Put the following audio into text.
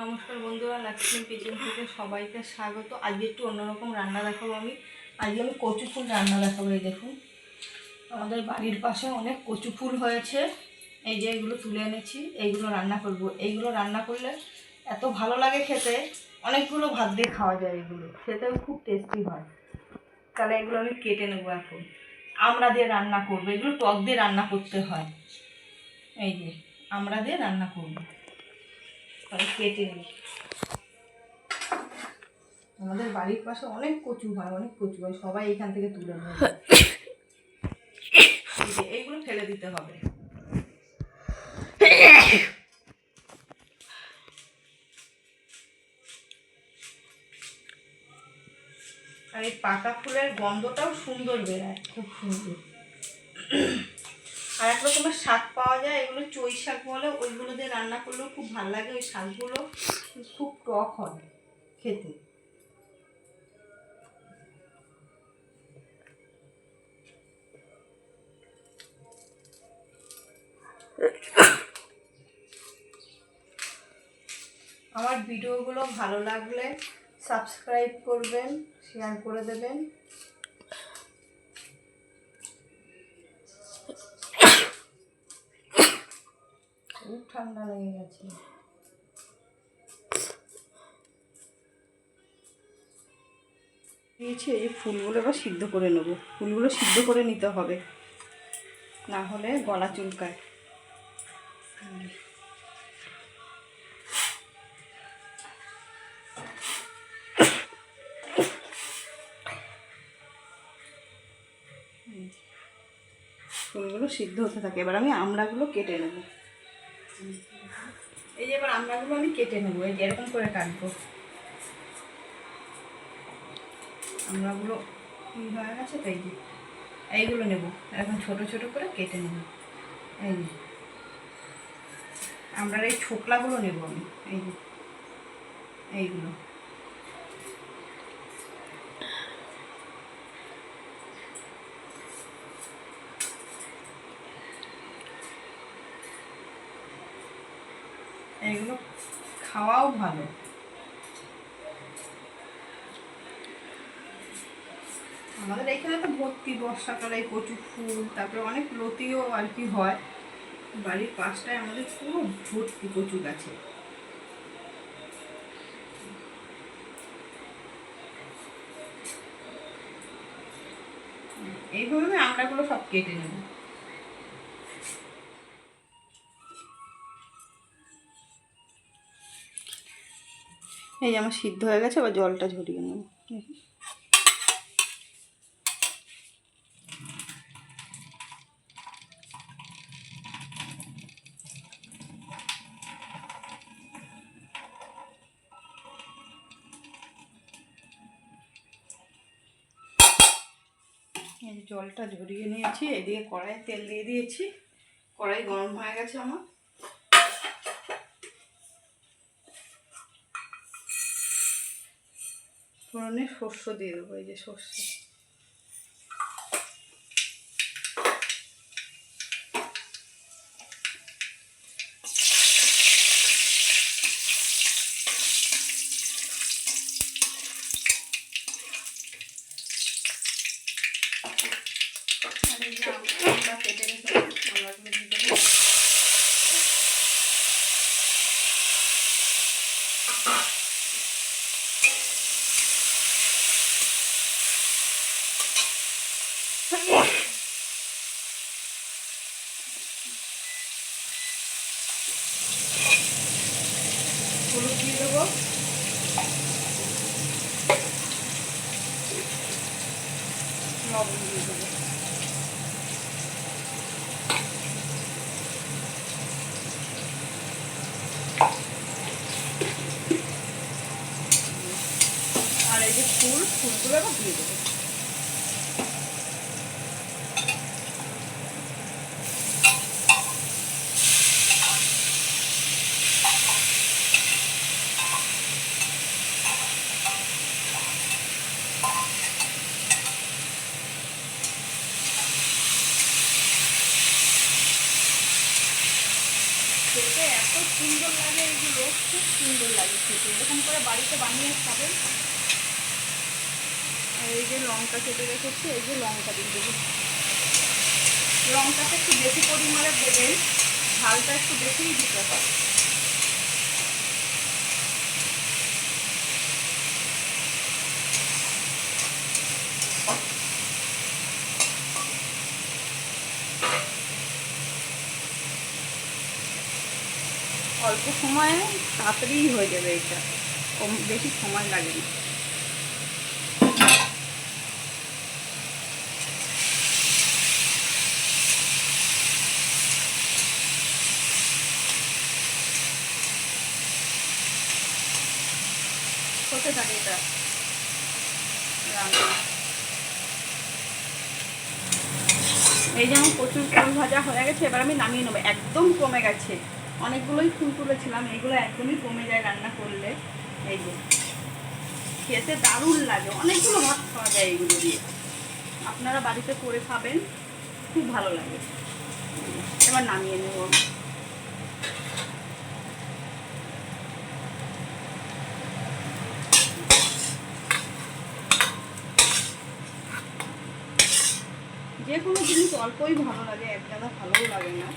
নমস্কার বন্ধুরা, লক্ষ্মী কিচেন থেকে সবাইকে স্বাগত। আজকে একটু অন্যরকম রান্না দেখাবো আজকে আমি কচু ফুল রান্না দেখাবো। এই দেখুন, আমাদের বাড়ির পাশে অনেক কচু ফুল হয়েছে। এই যে এগুলো তুলে এনেছি, এইগুলো রান্না করব। এইগুলো রান্না করলে এত ভালো লাগে খেতে, অনেকগুলো ভাত দিয়ে খাওয়া যায়। এগুলো খেতেও খুব টেস্টি হয়। তাহলে এগুলো আমি কেটে নেবো। এখন আমড়া দিয়ে রান্না করবো। এগুলো টক দিয়ে রান্না করতে হয়। এই যে আমড়া দিয়ে রান্না করবো, তাহলে কেটে নিই। আমাদের বাড়ির পাশে অনেক কচু হয়, সবাই এখান থেকে তুলে নেয়। এইগুলো ফেলে দিতে হবে। আর এই পাতা ফুলের গন্ধটাও সুন্দর বেরায়, খুব সুন্দর। আর এক রকমের শাক পাওয়া যায়, এগুলো চই শাক বলে, ওইগুলো দিয়ে রান্না করলেও খুব ভালো লাগে। ওই শাকগুলো খুব টক হয় খেতে। আমার ভিডিওগুলো ভালো লাগলে সাবস্ক্রাইব করবেন, শেয়ার করে দেবেন। খুব ঠান্ডা লেগে গেছে। দিয়েছি, এই ফুলগুলো এবার সিদ্ধ করে নেবো। ফুলগুলো সিদ্ধ করে নিতে হবে, না হলে গলা চুলকায়। ফুলগুলো সিদ্ধ হতে থাকে। এবার আমি আমড়াগুলো কেটে নেব। এই যে এবার আমড়াগুলো আমি কেটে নেবো। এই যে এরকম করে কাটবো। আমড়াগুলো হয়ে গেছে তো, এই যে এইগুলো নেবো, এরকম ছোট ছোট করে কেটে নেব। এই যে আমড়ার এই ছোকলাগুলো নেবো আমি। এই যে এইগুলো এইগুলো খাওয়াও ভালো। আমাদের এইখানে তো ভর্তি বর্ষাকালে এই কচু ফুল, তারপরে অনেক লতিও আর কি হয়। বাড়ির পাশটায় আমাদের পুরো ভর্তি কচু গাছে। এইভাবে আমি আমড়াগুলো সব কেটে নেব। এই যে আমার সিদ্ধ হয়ে গেছে, এবার জলটা ঝরিয়ে নেব। এই জলটা ঝরিয়ে নিয়েছি। এদিকে কড়াইয়ে তেল দিয়ে দিয়েছি। কড়াই গরম হয়ে গেছে আমার। ফোড়নে সর্ষ দিয়ে দেবো। এই যে সর্ষে, আর এই যে আমরা কেটে রেখে আমড়াগুলো দিয়ে দেবো। হলুদ দিয়ে দেবো, লবণ দিয়ে দেবো। আর এই যে ফুলগুলো এবার দিয়ে দেবো। খেতে এত সুন্দর লাগে, এগুলো খুব সুন্দর লাগে খেতে। এরকম করে বাড়িতে বানিয়ে খাবেন। আর এই যে লঙ্কা কেটে রেখেছি, এই যে লঙ্কা দিয়ে দেবো। লঙ্কাটা একটু বেশি পরিমাণে দেবেন, ঝালটা একটু বেশিই দিতে হবে। অল্প সময়ে তাড়াতাড়ি হয়ে যাবে, এটা বেশি সময় লাগে না। হতে থাকে এটা রান্না। এই যেমন প্রচুর ফুল ভাজা হয়ে গেছে, এবার আমি নামিয়ে নেবো। একদম কমে গেছে, অনেকগুলোই ফুল তুলেছিলাম, এইগুলো একদমই কমে যায় রান্না করলে। এই যে খেতে দারুণ লাগে, অনেকগুলো ভাত খাওয়া যায় এইগুলো দিয়ে। আপনারা বাড়িতে করে খাবেন, খুব ভালো লাগে। এবার নামিয়ে নেব। যে কোনো জিনিস অল্পই ভালো লাগে, এক গাদা ভালোও লাগে না।